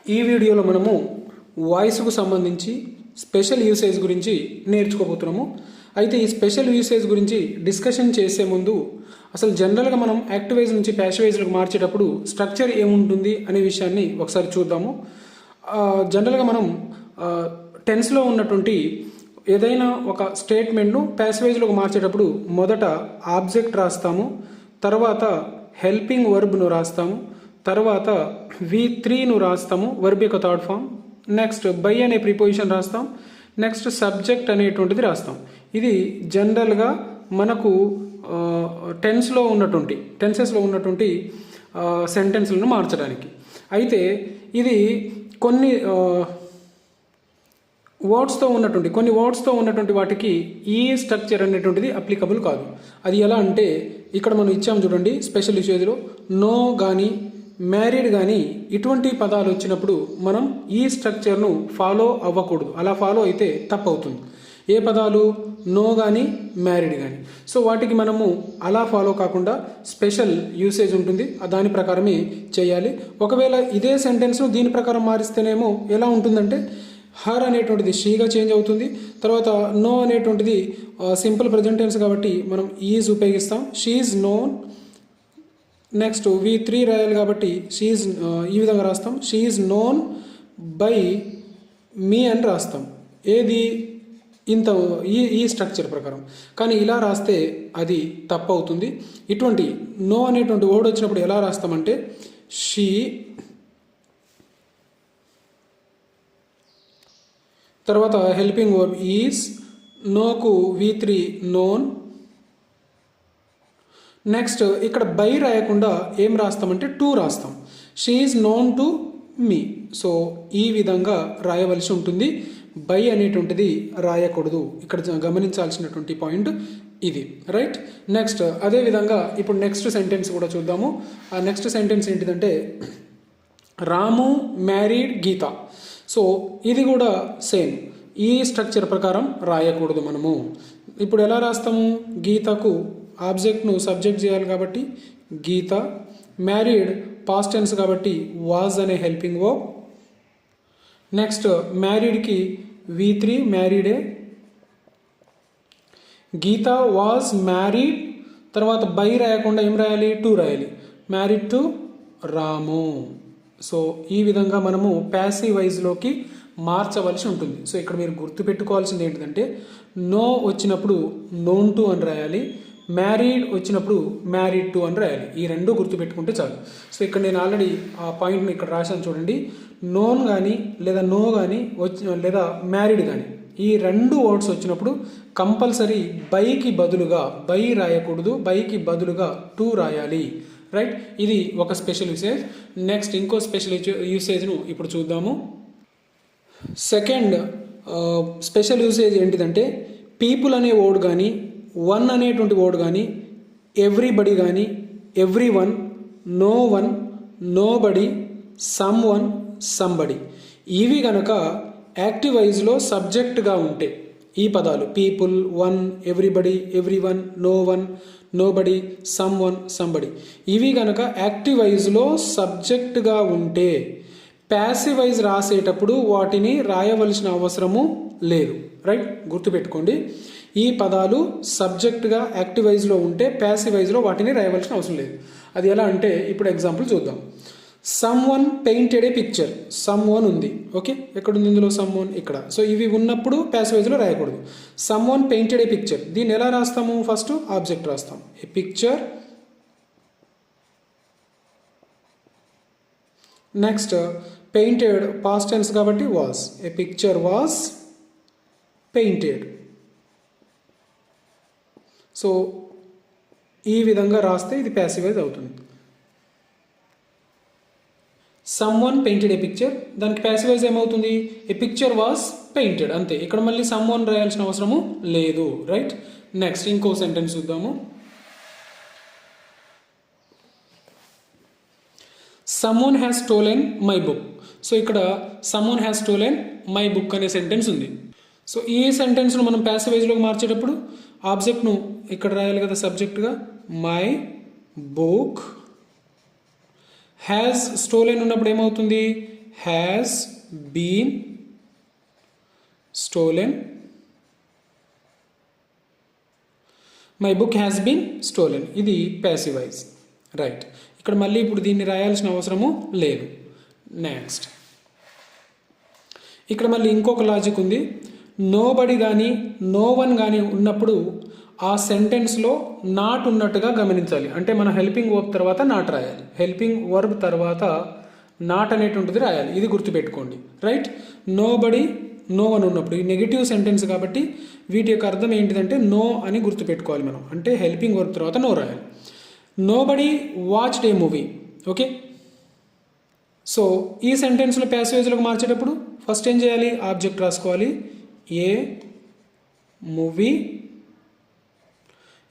ఈ వీడియోలో మనము వాయిస్కు సంబంధించి స్పెషల్ యూసేజ్ గురించి నేర్చుకోబోతున్నాము. అయితే ఈ స్పెషల్ యూసేజ్ గురించి డిస్కషన్ చేసే ముందు అసలు జనరల్గా మనం యాక్టివైజ్ నుంచి ప్యాసివైజ్లకు మార్చేటప్పుడు స్ట్రక్చర్ ఏముంటుంది అనే విషయాన్ని ఒకసారి చూద్దాము. జనరల్గా మనం టెన్స్లో ఉన్నటువంటి ఏదైనా ఒక స్టేట్మెంట్ను ప్యాసివైజ్లోకి మార్చేటప్పుడు మొదట ఆబ్జెక్ట్ రాస్తాము, తర్వాత హెల్పింగ్ వర్బ్ను రాస్తాము, తర్వాత V3ను రాస్తాము, వర్బ్ యొక్క థర్డ్ ఫామ్. నెక్స్ట్ బై అనే ప్రిపోజిషన్ రాస్తాం. నెక్స్ట్ సబ్జెక్ట్ అనేటువంటిది రాస్తాం. ఇది జనరల్గా మనకు టెన్సెస్లో ఉన్నటువంటి సెంటెన్స్లను మార్చడానికి. అయితే ఇది కొన్ని వర్డ్స్తో ఉన్నటువంటి వాటికి ఈ స్ట్రక్చర్ అనేటువంటిది అప్లికబుల్ కాదు. అది ఎలా అంటే ఇక్కడ మనం ఇచ్చాము చూడండి, స్పెషల్ యూసేజ్లో నో కానీ మ్యారీడ్ కానీ ఇటువంటి పదాలు వచ్చినప్పుడు మనం ఈ స్ట్రక్చర్ను ఫాలో అవ్వకూడదు. అలా ఫాలో అయితే తప్పు అవుతుంది. ఏ పదాలు? నో కానీ మ్యారీడ్ కానీ. సో వాటికి మనము అలా ఫాలో కాకుండా స్పెషల్ యూసేజ్ ఉంటుంది, దాని ప్రకారమే చేయాలి. ఒకవేళ ఇదే సెంటెన్స్ను దీని ప్రకారం మారిస్తేనేమో ఎలా ఉంటుందంటే హర్ అనేటువంటిది షీగా చేంజ్ అవుతుంది. తర్వాత నో అనేటువంటిది సింపుల్ ప్రజెంట్ టెన్స్ కాబట్టి మనం ఈజ్ ఉపయోగిస్తాం. She is known. Next V3 రాయాలి కాబట్టి షీఈ్ ఈ విధంగా రాస్తాం. షీ ఈజ్ నోన్ బై మీ అని రాస్తాం. ఏది? ఇంత ఈ స్ట్రక్చర్ ప్రకారం. కానీ ఇలా రాస్తే అది తప్పు అవుతుంది. ఇటువంటి నో అనేటువంటి వర్డ్ వచ్చినప్పుడు ఎలా రాస్తామంటే షీ, తర్వాత హెల్పింగ్ వర్బ్ ఈజ్, నోకు V3 నోన్. నెక్స్ట్ ఇక్కడ బై రాయకుండా ఏం రాస్తామంటే టు రాస్తాం. She is known to me. So ఈ విధంగా రాయవలసి ఉంటుంది. బై అనేటువంటిది రాయకూడదు. ఇక్కడ గమనించాల్సినటువంటి పాయింట్ ఇది, రైట్? నెక్స్ట్ అదేవిధంగా ఇప్పుడు నెక్స్ట్ సెంటెన్స్ కూడా చూద్దాము. ఆ నెక్స్ట్ సెంటెన్స్ ఏంటిదంటే రాము మ్యారీడ్ గీత. సో ఇది కూడా సేమ్ ఈ స్ట్రక్చర్ ప్రకారం రాయకూడదు మనము. ఇప్పుడు ఎలా రాస్తాము? గీతకు ఆబ్జెక్ట్ను సబ్జెక్ట్ చేయాలి కాబట్టి గీత, మ్యారీడ్ పాస్ట్ టెన్స్ కాబట్టి వాజ్ అనే హెల్పింగ్ వర్బ్. నెక్స్ట్ మ్యారీడ్కి V3 మ్యారీడే. గీత వాజ్ మ్యారీడ్, తర్వాత బై రాయకుండా ఏం రాయాలి? టు రాయాలి. Married to Ramu. సో ఈ విధంగా మనము ప్యాసివ్ వైజ్లోకి మార్చవలసి ఉంటుంది. సో ఇక్కడ మీరు గుర్తుపెట్టుకోవాల్సింది ఏంటంటే నో వచ్చినప్పుడు నోన్ టు అని రాయాలి, మ్యారీడ్ వచ్చినప్పుడు మ్యారీడ్ టు అని రాయాలి. ఈ రెండు గుర్తుపెట్టుకుంటే చాలు. సో ఇక్కడ నేను ఆల్రెడీ ఆ పాయింట్ని ఇక్కడ రాశాను చూడండి. నోన్ కానీ లేదా నో కానీ లేదా మ్యారీడ్ కానీ ఈ రెండు వర్డ్స్ వచ్చినప్పుడు కంపల్సరీ బైకి బదులుగా బై రాయకూడదు, బైకి బదులుగా టు రాయాలి, రైట్? ఇది ఒక స్పెషల్ యూసేజ్. నెక్స్ట్ ఇంకో స్పెషల్ యూసేజ్ను ఇప్పుడు చూద్దాము. సెకండ్ స్పెషల్ యూసేజ్ ఏంటిదంటే పీపుల్ అనే వర్డ్ కానీ, వన్ అనేటువంటి వర్డ్ కానీ, ఎవ్రీబడి కానీ, everyone, no one, nobody, someone, somebody ఇవి గనక యాక్టివైజ్లో సబ్జెక్ట్గా ఉంటే ఈ పదాలు people, one, everybody, everyone, no one, nobody, someone, somebody ఇవి గనక యాక్టివైజ్లో సబ్జెక్ట్గా ఉంటే ప్యాసివైజ్ రాసేటప్పుడు వాటిని రాయవలసిన అవసరము లేదు, రైట్? గుర్తుపెట్టుకోండి. ఈ పదాలు సబ్జెక్ట్గా యాక్టివైజ్లో ఉంటే ప్యాసివైజ్లో వాటిని రాయవలసిన అవసరం లేదు. అది ఎలా అంటే ఇప్పుడు ఎగ్జాంపుల్ చూద్దాం. Some one painted a picture. Some one ఉంది, ఓకే? ఎక్కడుంది ఇందులో? సమ్ వన్ ఇక్కడ. సో ఇవి ఉన్నప్పుడు ప్యాసివైజ్లో రాయకూడదు. Someone painted a picture, దీన్ని ఎలా రాస్తాము? ఫస్ట్ ఆబ్జెక్ట్ రాస్తాం. A picture. Next painted past tense కాబట్టి was. A picture was painted. So ఈ విధంగా రాస్తే ఇది ప్యాసివైజ్ అవుతుంది. Someone painted a picture, దానికి ప్యాసివైజ్ ఏమవుతుంది? ఏ పిక్చర్ వాజ్ పెయింటెడ్, అంతే. ఇక్కడ మళ్ళీ సమ్ వన్ రాయాల్సిన అవసరము లేదు, రైట్? నెక్స్ట్ ఇంకో సెంటెన్స్ చూద్దాము. Someone has stolen my book. So ఇక్కడ someone has stolen my book అనే సెంటెన్స్ ఉంది. సో ఈ సెంటెన్స్ను మనం ప్యాసివైజ్లోకి మార్చేటప్పుడు ఆబ్జెక్ట్ను ఇక్కడ రాయాలి కదా సబ్జెక్ట్గా. మై బుక్ హ్యాస్ స్టోలెన్ ఉన్నప్పుడు ఏమవుతుంది? Has been stolen, my book has been stolen. ఇది ప్యాసివ్ వాయిస్, రైట్. ఇక్కడ మళ్ళీ ఇప్పుడు దీన్ని రాయాల్సిన అవసరము లేదు. నెక్స్ట్ ఇక్కడ మళ్ళీ ఇంకొక లాజిక్ ఉంది. నోబడి కానీ నో వన్ కానీ ఉన్నప్పుడు ఆ సెంటెన్స్లో నాట్ ఉన్నట్టుగా గమనించాలి. అంటే మన హెల్పింగ్ వర్బ్ తర్వాత నాట్ రాయాలి, హెల్పింగ్ వర్బ్ తర్వాత నాట్ అనేటువంటిది రాయాలి. ఇది గుర్తుపెట్టుకోండి, రైట్. నోబడి నో అని ఉన్నప్పుడు ఈ నెగిటివ్ సెంటెన్స్ కాబట్టి వీటి యొక్క అర్థం ఏంటిదంటే నో అని గుర్తుపెట్టుకోవాలి మనం. అంటే హెల్పింగ్ వర్బ్ తర్వాత నో రాయాలి. Nobody watched a movie. Okay, so ఈ సెంటెన్స్లో ప్యాసేజ్లోకి మార్చేటప్పుడు ఫస్ట్ ఏం చేయాలి? ఆబ్జెక్ట్ రాసుకోవాలి. ఏ మూవీ,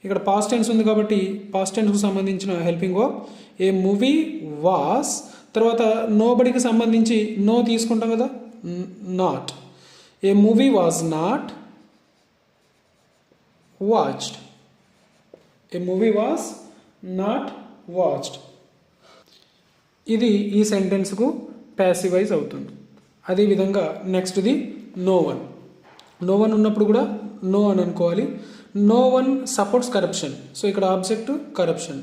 ఇక్కడ పాస్ట్ టెన్స్ ఉంది కాబట్టి పాస్ట్ టెన్స్కు సంబంధించిన helping verb A movie was, తర్వాత నోబడికి సంబంధించి నో తీసుకుంటాం కదా, not. A movie was not watched, A movie was not watched. ఇది ఈ సెంటెన్స్కు ప్యాసివైజ్ అవుతుంది. అదేవిధంగా నెక్స్ట్ది నో వన్. నో వన్ ఉన్నప్పుడు కూడా నో అని అనుకోవాలి. No one supports corruption, so ఇక్కడ ఆబ్జెక్ట్ కరప్షన్,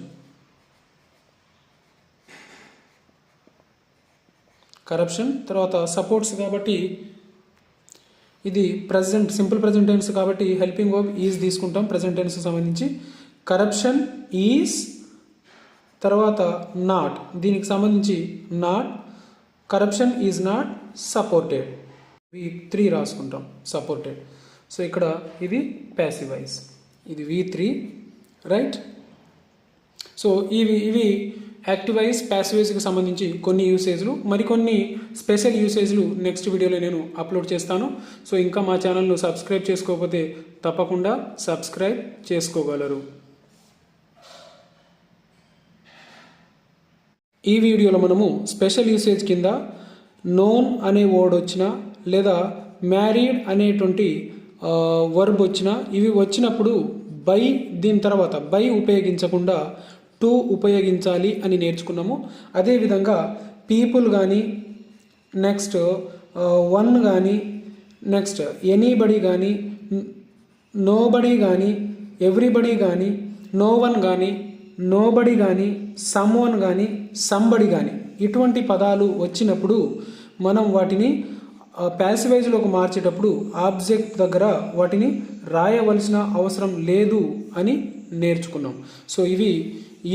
కరప్షన్ తర్వాత సపోర్ట్స్ కాబట్టి ఇది ప్రజెంట్ సింపుల్ ప్రజెంట్ టెన్స్ కాబట్టి హెల్పింగ్ వర్బ్ ఈజ్ తీసుకుంటాం ప్రజెంట్ టెన్స్కి సంబంధించి. కరప్షన్ ఈజ్ తర్వాత నాట్, దీనికి సంబంధించి not, corruption is not supported, V3 రాసుకుంటాం సపోర్టెడ్. సో ఇక్కడ ఇది ప్యాసివైజ్, ఇది V3, రైట్. సో ఇవి యాక్టివైజ్ ప్యాసివైజ్కి సంబంధించి కొన్ని యూసేజ్లు, మరికొన్ని స్పెషల్ యూసేజ్లు నెక్స్ట్ వీడియోలో నేను అప్లోడ్ చేస్తాను. సో ఇంకా మా ఛానల్ను సబ్స్క్రైబ్ చేసుకోకపోతే తప్పకుండా సబ్స్క్రైబ్ చేసుకోగలరు. ఈ వీడియోలో మనము స్పెషల్ యూసేజ్ కింద నోన్ అనే వర్డ్ వచ్చినా లేదా మ్యారీడ్ అనేటువంటి వర్బ్ వచ్చినా, ఇవి వచ్చినప్పుడు బై దీని తర్వాత బై ఉపయోగించకుండా టు ఉపయోగించాలి అని నేర్చుకున్నాము. అదేవిధంగా పీపుల్ కానీ, నెక్స్ట్ వన్ కానీ, నెక్స్ట్ ఎనీబడి కానీ, నోబడి కానీ, ఎవ్రీబడి కానీ, నో వన్ కానీ, నోబడి కానీ, సమ్ వన్ కానీ, సంబడి కానీ ఇటువంటి పదాలు వచ్చినప్పుడు మనం వాటిని ప్యాసివైజ్లోకి మార్చేటప్పుడు ఆబ్జెక్ట్ దగ్గర వాటిని రాయవలసిన అవసరం లేదు అని నేర్చుకున్నాం. సో ఇవి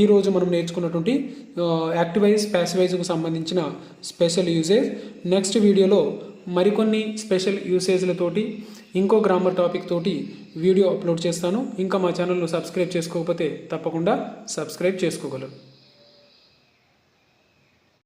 ఈరోజు మనం నేర్చుకున్నటువంటి యాక్టివైజ్ ప్యాసివైజ్కు సంబంధించిన స్పెషల్ యూసేజ్. నెక్స్ట్ వీడియోలో మరికొన్ని స్పెషల్ యూసేజ్లతోటి ఇంకో గ్రామర్ టాపిక్ తోటి వీడియో అప్లోడ్ చేస్తాను. ఇంకా మా ఛానల్ను సబ్స్క్రైబ్ చేసుకోకపోతే తప్పకుండా సబ్స్క్రైబ్ చేసుకోగలరు.